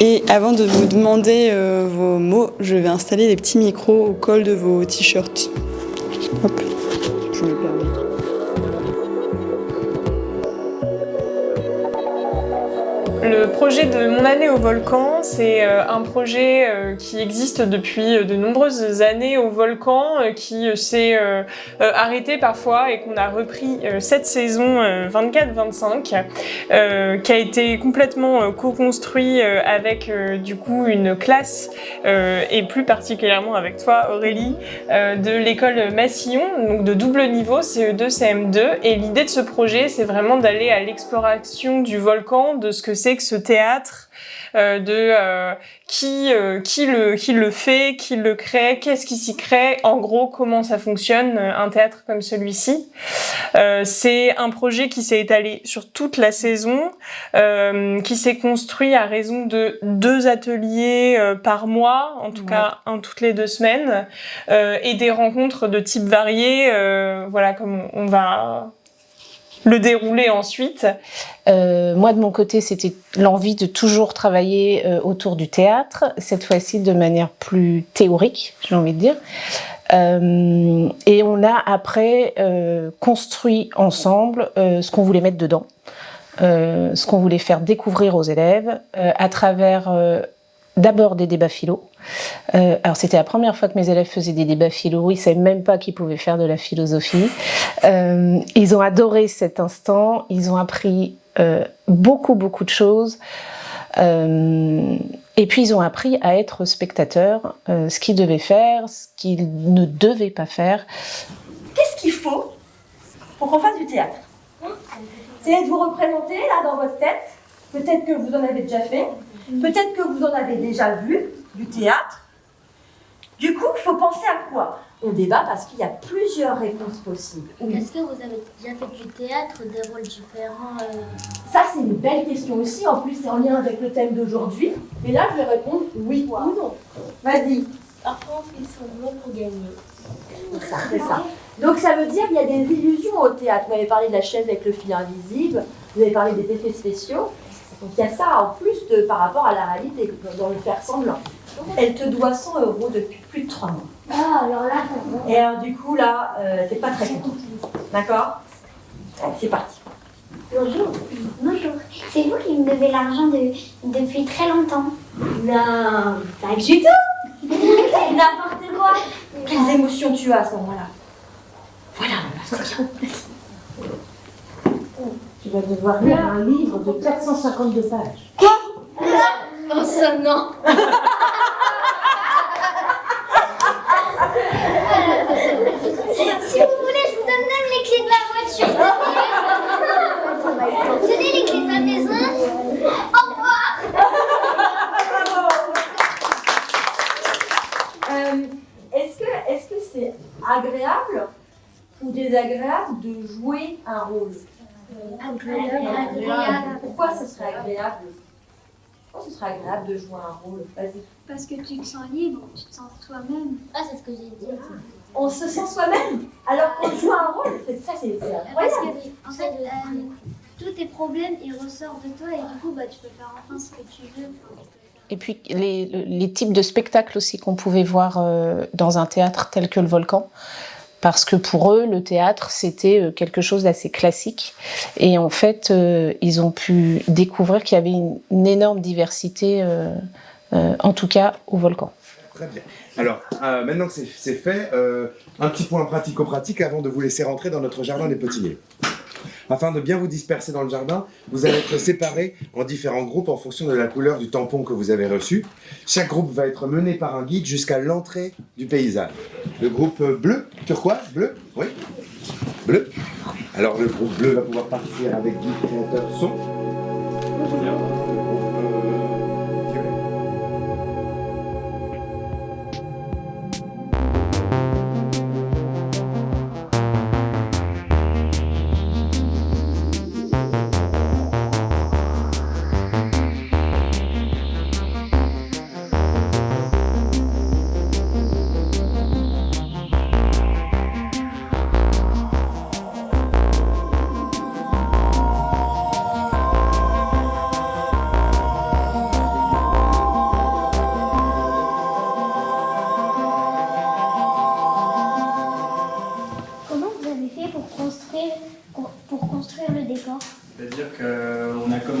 Et avant de vous demander vos mots, je vais installer les petits micros au col de vos t-shirts. Hop, je me permets. Le projet de mon année au volcan, c'est un projet qui existe depuis de nombreuses années au volcan, qui s'est arrêté parfois et qu'on a repris cette saison 24-25, qui a été complètement co-construit avec du coup une classe et plus particulièrement avec toi Aurélie de l'école Massillon, donc de double niveau CE2 CM2, et l'idée de ce projet c'est vraiment d'aller à l'exploration du volcan, de ce que c'est que ce théâtre, qui le fait, qui le crée, qu'est-ce qui s'y crée, en gros comment ça fonctionne un théâtre comme celui-ci. C'est un projet qui s'est étalé sur toute la saison, qui s'est construit à raison de 2 ateliers par mois, en tout cas un toutes les 2 semaines, et des rencontres de types variés, voilà comme on va le dérouler ensuite. Moi, de mon côté, c'était l'envie de toujours travailler autour du théâtre, cette fois-ci de manière plus théorique, j'ai envie de dire. Et on a après construit ensemble ce qu'on voulait mettre dedans, ce qu'on voulait faire découvrir aux élèves à travers d'abord des débats philo. Alors c'était la première fois que mes élèves faisaient des débats philo, ils ne savaient même pas qu'ils pouvaient faire de la philosophie. Ils ont adoré cet instant, ils ont appris beaucoup de choses. Et puis ils ont appris à être spectateurs, ce qu'ils devaient faire, ce qu'ils ne devaient pas faire. Qu'est-ce qu'il faut pour qu'on fasse du théâtre? C'est de vous représenter là dans votre tête. Peut-être que vous en avez déjà fait, peut-être que vous en avez déjà vu du théâtre. Du coup, il faut penser à quoi? On débat parce qu'il y a plusieurs réponses possibles. Oui. Est-ce que vous avez déjà fait du théâtre, des rôles différents Ça, c'est une belle question aussi. En plus, c'est en lien avec le thème d'aujourd'hui. Et là, je vais répondre oui ou non. Vas-y. Par contre, ils sont bons pour gagner. C'est ça. Donc, ça veut dire qu'il y a des illusions au théâtre. Vous avez parlé de la chaise avec le fil invisible. Vous avez parlé des effets spéciaux. Donc, il y a ça en plus par rapport à la réalité, dans le faire semblant. Elle te doit 100 € depuis plus de 3 mois. Ah, alors là, et alors du coup, là, t'es pas très contente. D'accord? Allez, c'est parti. Bonjour. Bonjour. C'est vous qui me devez l'argent depuis très longtemps. Non, pas du tout. N'importe quoi. Quelles émotions tu as à ce moment-là? Voilà, c'est bien. Tu vas devoir lire un livre de 452 pages. Quoi? Oh, ça, non. Si vous voulez, je vous donne même les clés de la voiture. Tenez les clés de ma maison. Au revoir. Est-ce que c'est agréable ou désagréable de jouer un rôle? Agréable. Pourquoi ce serait agréable? Pourquoi ce serait agréable de jouer un rôle? Vas-y. Parce que tu te sens libre, tu te sens toi-même. Ah, c'est ce que j'ai dit. On se sent soi-même alors qu'on joue un rôle. C'est incroyable. Parce que, en fait, tous tes problèmes, ils ressortent de toi et du coup, tu peux faire enfin ce que tu veux. Et puis les types de spectacles aussi qu'on pouvait voir dans un théâtre tel que le Volcan. Parce que pour eux, le théâtre, c'était quelque chose d'assez classique. Et en fait, ils ont pu découvrir qu'il y avait une énorme diversité, en tout cas au Volcan. Très bien. Alors, maintenant que c'est fait, un petit point pratico-pratique avant de vous laisser rentrer dans notre jardin des Petits-Nés. Afin de bien vous disperser dans le jardin, vous allez être séparés en différents groupes en fonction de la couleur du tampon que vous avez reçu. Chaque groupe va être mené par un guide jusqu'à l'entrée du paysage. Le groupe bleu, turquoise, bleu, oui, bleu. Alors le groupe bleu va pouvoir partir avec guide créateur son.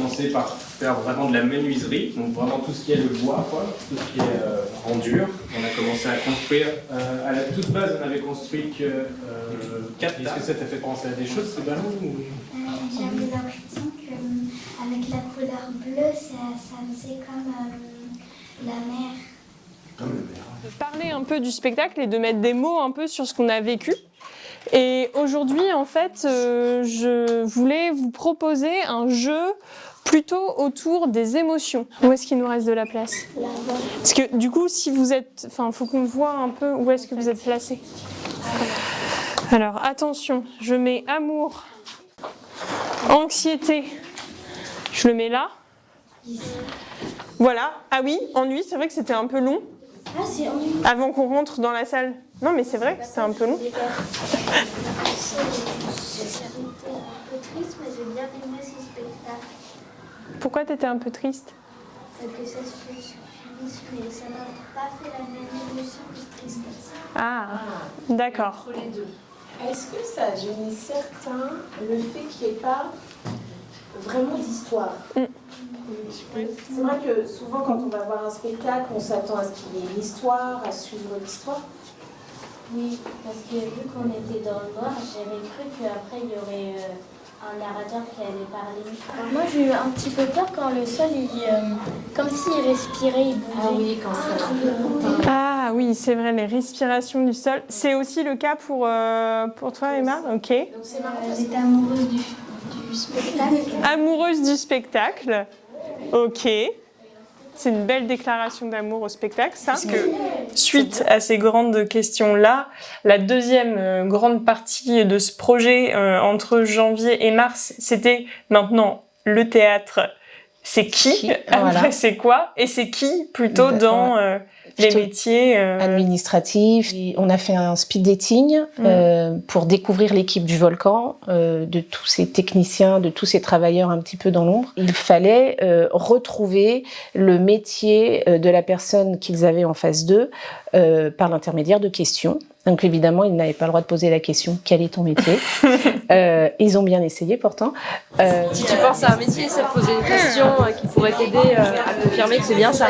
commencé par faire vraiment de la menuiserie, donc vraiment tout ce qui est le bois, quoi, tout ce qui est en dur. On a commencé à construire, à la toute base on avait construit que 4. Est-ce que ça t'a fait penser à des choses ces ballons J'avais l'impression qu'avec la couleur bleue, ça faisait comme la mer. De parler un peu du spectacle et de mettre des mots un peu sur ce qu'on a vécu. Et aujourd'hui, en fait, je voulais vous proposer un jeu plutôt autour des émotions. Où est-ce qu'il nous reste de la place ? Parce que du coup, si vous êtes... Enfin, il faut qu'on voit un peu où est-ce que vous êtes placés. Alors, attention, je mets amour, anxiété, je le mets là. Voilà. Ah oui, ennui, c'est vrai que c'était un peu long. Ah, c'est ennuyeux. Avant qu'on rentre dans la salle. Non, mais c'est vrai que c'était un peu long. J'étais un peu triste, mais j'ai bien aimé ce spectacle. Pourquoi t'étais un peu triste ? Parce que ça se finisse, mais ça n'a pas fait la même émotion que tristesse. Ah, d'accord. Entre les deux. Est-ce que ça a gêné certains le fait qu'il n'y ait pas vraiment d'histoire C'est vrai que souvent quand on va voir un spectacle, on s'attend à ce qu'il y ait une histoire, à suivre l'histoire. Oui, parce que vu qu'on était dans le noir, j'avais cru qu'après il y aurait un narrateur qui allait parler. Moi j'ai eu un petit peu peur quand le sol, comme s'il respirait, il bougeait. Ah oui, quand ça. Ah oui, c'est vrai, les respirations du sol. C'est aussi le cas pour toi, Emma ? Ok. Elle était amoureuse du spectacle. Amoureuse du spectacle. Ok. C'est une belle déclaration d'amour au spectacle, ça. Parce que, suite à ces grandes questions-là, la deuxième grande partie de ce projet entre janvier et mars, c'était maintenant le théâtre. C'est qui ? Après, voilà. C'est quoi ? Et c'est qui plutôt dans les métiers administratifs. On a fait un speed dating pour découvrir l'équipe du Volcan, de tous ces techniciens, de tous ces travailleurs un petit peu dans l'ombre. Il fallait retrouver le métier de la personne qu'ils avaient en face d'eux par l'intermédiaire de questions. Donc évidemment, ils n'avaient pas le droit de poser la question « Quel est ton métier ?» Ils ont bien essayé pourtant. Si tu penses à un métier, ça te poser des questions qui pourraient t'aider à confirmer que c'est bien ça.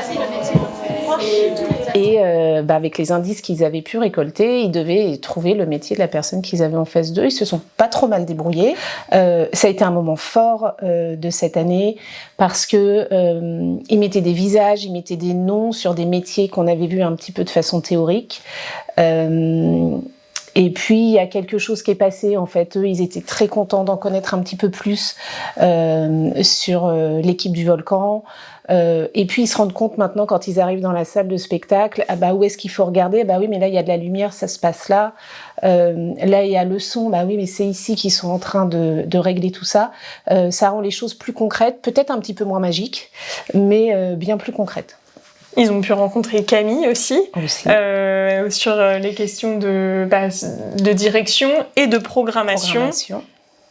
Et avec les indices qu'ils avaient pu récolter, ils devaient trouver le métier de la personne qu'ils avaient en face d'eux. Ils se sont pas trop mal débrouillés. Ça a été un moment fort de cette année parce que ils mettaient des visages, ils mettaient des noms sur des métiers qu'on avait vus un petit peu de façon théorique. Et puis il y a quelque chose qui est passé, en fait, eux ils étaient très contents d'en connaître un petit peu plus sur l'équipe du Volcan. Et puis ils se rendent compte maintenant quand ils arrivent dans la salle de spectacle, ah bah où est-ce qu'il faut regarder ? Bah oui, mais là il y a de la lumière, ça se passe là. Là il y a le son, bah oui, mais c'est ici qu'ils sont en train de régler tout ça. Ça rend les choses plus concrètes, peut-être un petit peu moins magiques, mais bien plus concrètes. Ils ont pu rencontrer Camille aussi. Sur les questions de direction et de programmation.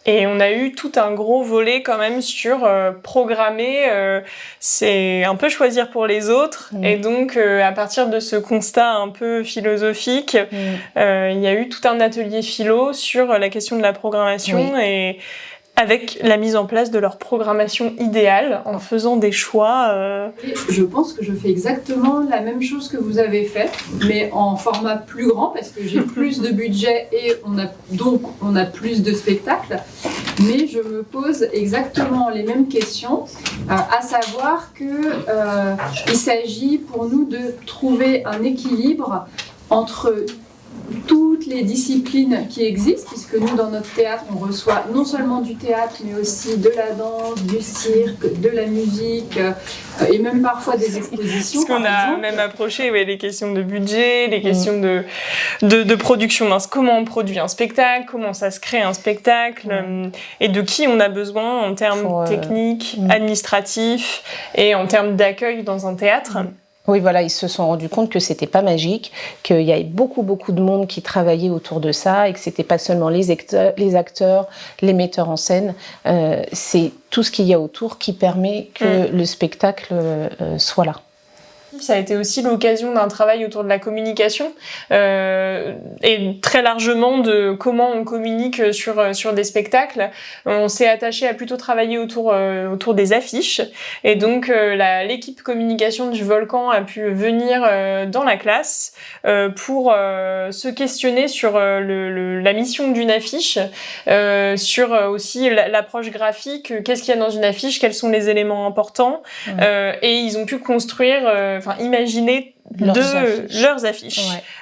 Et on a eu tout un gros volet quand même sur programmer, c'est un peu choisir pour les autres. Et donc, à partir de ce constat un peu philosophique, il y a eu tout un atelier philo sur la question de la programmation et avec la mise en place de leur programmation idéale, en faisant des choix. Je pense que je fais exactement la même chose que vous avez fait, mais en format plus grand, parce que j'ai plus de budget et on a plus de spectacles. Mais je me pose exactement les mêmes questions, à savoir qu'il s'agit pour nous de trouver un équilibre entre toutes les disciplines qui existent, puisque nous, dans notre théâtre, on reçoit non seulement du théâtre, mais aussi de la danse, du cirque, de la musique, et même parfois des expositions. Parce qu'on a même approché les questions de budget, les questions de production. Comment on produit un spectacle, comment ça se crée un spectacle, et de qui on a besoin en termes techniques, administratifs, et en termes d'accueil dans un théâtre. Oui, voilà, ils se sont rendus compte que c'était pas magique, qu'il y avait beaucoup de monde qui travaillait autour de ça et que c'était pas seulement les acteurs, les metteurs en scène, c'est tout ce qu'il y a autour qui permet que le spectacle soit là. Ça a été aussi l'occasion d'un travail autour de la communication et très largement de comment on communique sur des spectacles. On s'est attaché à plutôt travailler autour des affiches et donc l'équipe communication du Volcan a pu venir dans la classe pour se questionner sur la mission d'une affiche, sur aussi l'approche graphique, qu'est-ce qu'il y a dans une affiche, quels sont les éléments importants, et ils ont pu construire, imaginer leurs affiches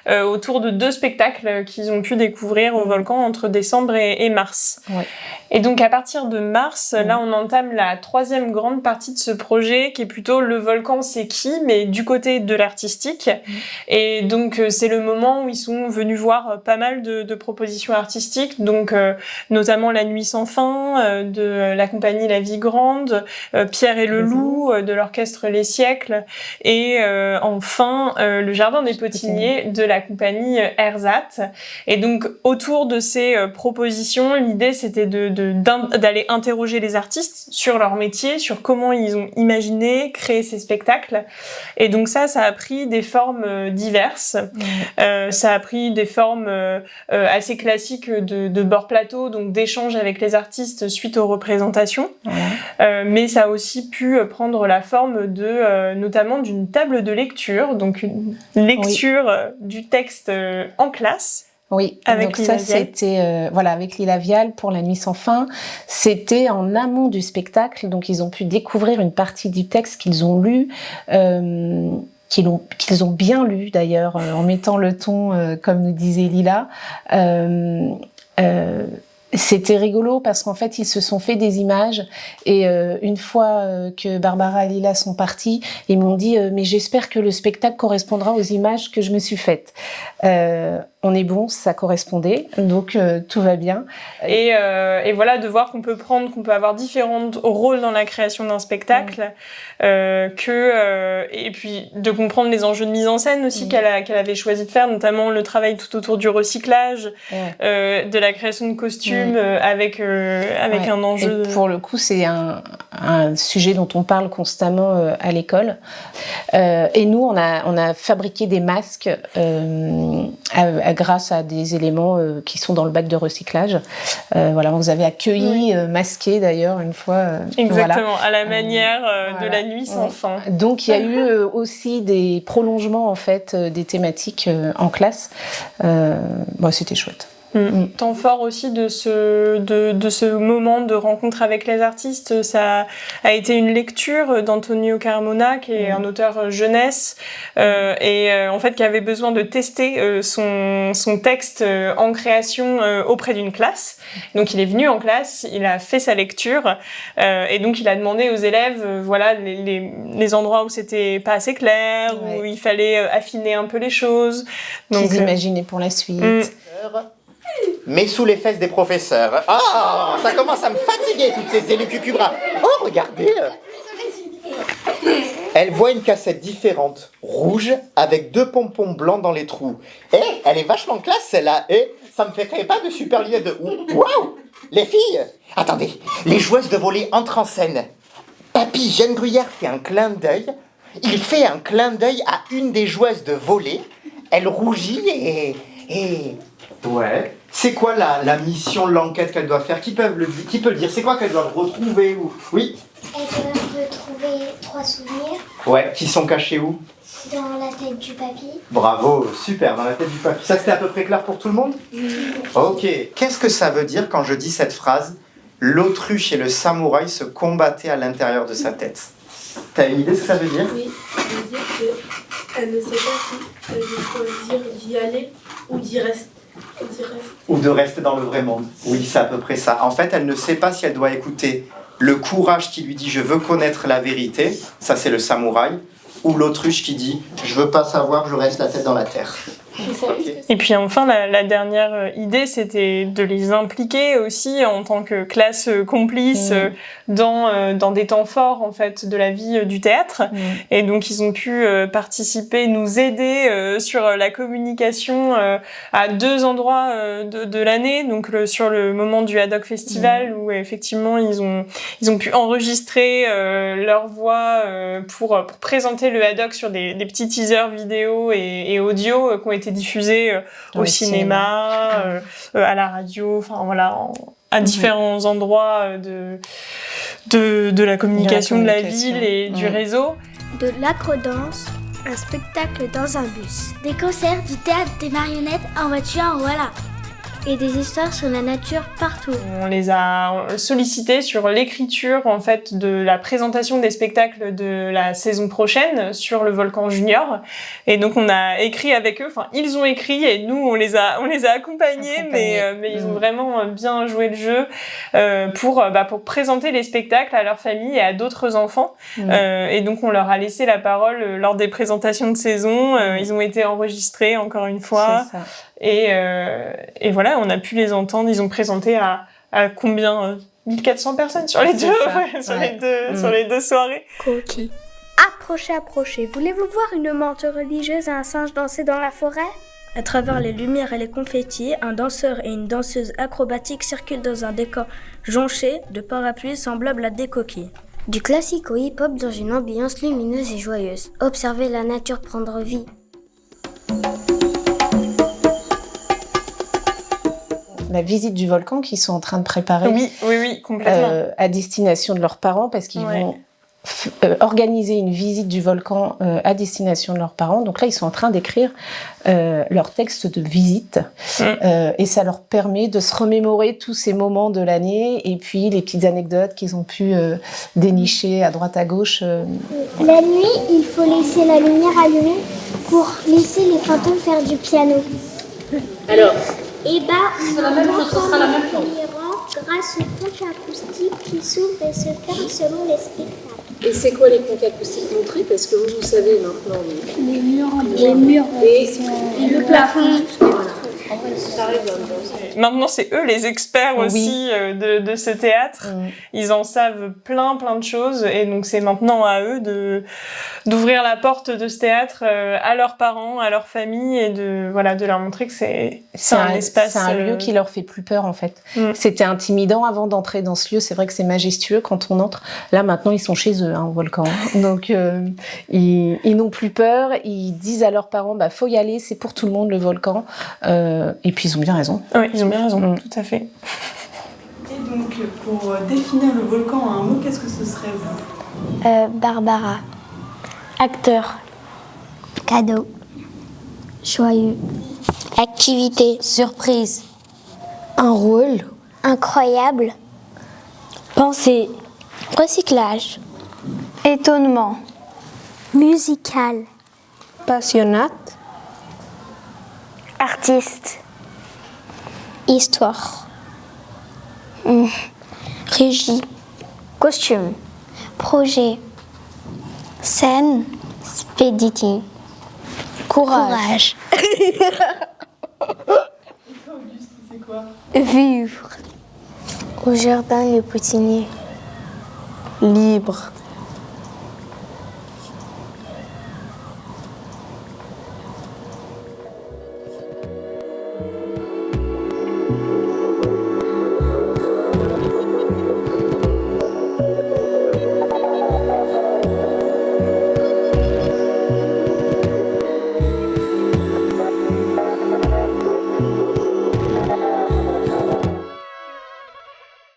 autour de 2 spectacles qu'ils ont pu découvrir au Volcan entre décembre et mars. Et donc à partir de mars, là on entame la 3e grande partie de ce projet qui est plutôt le Volcan c'est qui, mais du côté de l'artistique. Et donc c'est le moment où ils sont venus voir pas mal de propositions artistiques, donc notamment La Nuit sans fin de la compagnie La Vie Grande, Pierre et le Loup de l'orchestre Les Siècles, et enfin le Jardin des Potiniers de la compagnie Ersatz. Et donc autour de ces propositions, l'idée c'était d'aller interroger les artistes sur leur métier, sur comment ils ont imaginé, créé ces spectacles. Et donc ça a pris des formes diverses. Ça a pris des formes assez classiques de bord plateau, donc d'échanges avec les artistes suite aux représentations. Mais ça a aussi pu prendre la forme notamment d'une table de lecture, donc une lecture du texte en classe. Oui, avec donc ça c'était avec Lila Vial pour La Nuit sans fin. C'était en amont du spectacle, donc ils ont pu découvrir une partie du texte qu'ils ont lu, qu'ils ont bien lu d'ailleurs, en mettant le ton, comme nous disait Lila. C'était rigolo parce qu'en fait ils se sont fait des images et une fois que Barbara et Lila sont partis, ils m'ont dit mais j'espère que le spectacle correspondra aux images que je me suis faites. On est bon, ça correspondait, donc tout va bien. Et voilà, de voir qu'on peut avoir différents rôles dans la création d'un spectacle, et puis de comprendre les enjeux de mise en scène aussi qu'elle avait choisi de faire, notamment le travail tout autour du recyclage, de la création de costumes avec un enjeu. Et pour le coup, c'est un sujet dont on parle constamment à l'école. Et nous, on a fabriqué des masques grâce à des éléments qui sont dans le bac de recyclage. On vous avait accueilli, masqué d'ailleurs une fois. Exactement, à la manière de La Nuit sans fin. Donc il y a eu aussi des prolongements en fait des thématiques en classe. C'était chouette. Temps fort aussi de ce moment de rencontre avec les artistes, ça a été une lecture d'Antonio Carmona, qui est un auteur jeunesse, en fait qui avait besoin de tester son texte en création auprès d'une classe. Donc il est venu en classe, il a fait sa lecture, et donc il a demandé aux élèves les endroits où c'était pas assez clair, où il fallait affiner un peu les choses. Donc qu'ils imaginaient pour la suite. Mais sous les fesses des professeurs. Ah, ça commence à me fatiguer, toutes ces élucucubras. Oh, regardez. Elle voit une cassette différente, rouge, avec 2 pompons blancs dans les trous. Elle est vachement classe, celle-là. Ça me fait pas de super lunettes de... Waouh! Les filles! Attendez, les joueuses de volley entrent en scène. Papy Jeanne Gruyère fait un clin d'œil. Il fait un clin d'œil à une des joueuses de volley. Elle rougit et... Ouais. C'est quoi la mission, l'enquête qu'elle doit faire? Qui peut le dire? C'est quoi qu'elle doit retrouver ou... Oui. Elle doit retrouver 3 souvenirs. Ouais, qui sont cachés où? Dans la tête du papy. Bravo, super, dans la tête du papy. Ça, c'était à peu près clair pour tout le monde? Oui. Ok. Qu'est-ce que ça veut dire quand je dis cette phrase? L'autruche et le samouraï se combattaient à l'intérieur de sa tête. T'as une idée de ce que ça veut dire? Oui, ça veut dire qu'elle ne sait pas si elle veut choisir d'y aller ou d'y rester. Ou de rester dans le vrai monde. Oui, c'est à peu près ça. En fait, elle ne sait pas si elle doit écouter le courage qui lui dit « je veux connaître la vérité », ça c'est le samouraï, ou l'autruche qui dit « je veux pas savoir, je reste la tête dans la terre ». Et puis enfin, la dernière idée, c'était de les impliquer aussi en tant que classe complice dans des temps forts en fait de la vie du théâtre. Et donc ils ont pu participer, nous aider sur la communication à 2 endroits de l'année. Donc sur le moment du Haddock Festival où effectivement ils ont pu enregistrer leur voix pour présenter le Haddock sur des petits teasers vidéo et audio qui ont été diffusés au cinéma, à la radio, enfin voilà, à différents endroits de la communication de la ville et du réseau. De l'acrodance, un spectacle dans un bus. Des concerts, du théâtre, des marionnettes, en voiture, voilà. Et des histoires sur la nature partout. On les a sollicités sur l'écriture en fait de la présentation des spectacles de la saison prochaine sur le Volcan Junior. Et donc on a écrit avec eux, enfin ils ont écrit et nous on les a accompagnés. Mais ils ont vraiment bien joué le jeu pour présenter les spectacles à leur famille et à d'autres enfants. Et donc on leur a laissé la parole lors des présentations de saison. Ils ont été enregistrés encore une fois. C'est ça. Et voilà, on a pu les entendre. Ils ont présenté à combien 1400 personnes sur les sur les deux soirées. Coquille. Approchez. Voulez-vous voir une menthe religieuse et un singe danser dans la forêt? À travers les lumières et les confettis, un danseur et une danseuse acrobatique circulent dans un décor jonché de parapluies semblables à des coquilles. Du classique au hip-hop dans une ambiance lumineuse et joyeuse. Observez la nature prendre vie. La visite du volcan qu'ils sont en train de préparer. Oui, complètement. À destination de leurs parents, parce qu'ils vont organiser une visite du volcan à destination de leurs parents. Donc là, ils sont en train d'écrire leur texte de visite. Et ça leur permet de se remémorer tous ces moments de l'année et puis les petites anecdotes qu'ils ont pu dénicher à droite à gauche. La nuit, il faut laisser la lumière allumée pour laisser les fantômes faire du piano. Alors, et c'est la même chose, ce sera la même chose. Grâce aux conques acoustiques qui s'ouvrent et se ferment selon les spectacles. Et c'est quoi les conques acoustiques montrées? Parce que vous savez maintenant. Les murs et le plafond. Maintenant, c'est eux les experts aussi de ce théâtre. Ils en savent plein de choses. Et donc, c'est maintenant à eux d'ouvrir la porte de ce théâtre à leurs parents, à leur famille et de leur montrer que c'est un espace. C'est un lieu qui leur fait plus peur, en fait. C'était intimidant avant d'entrer dans ce lieu. C'est vrai que c'est majestueux quand on entre. Là, maintenant, ils sont chez eux, au volcan. Donc, ils n'ont plus peur. Ils disent à leurs parents, faut y aller, c'est pour tout le monde, le volcan. Et puis, ils ont bien raison. Oui, ils ont bien raison, tout à fait. Et donc, pour définir le volcan en un mot, qu'est-ce que ce serait, vous? Barbara. Acteur. Cadeau. Joyeux. Activité. Surprise. Un rôle. Incroyable. Pensée. Recyclage. Étonnement. Musical. Passionnate. Artiste. Histoire. Régie. Costume. Projet. Scène. Spéditing. Courage. Auguste, c'est quoi? Vivre. Au jardin Le Potinier. Libre.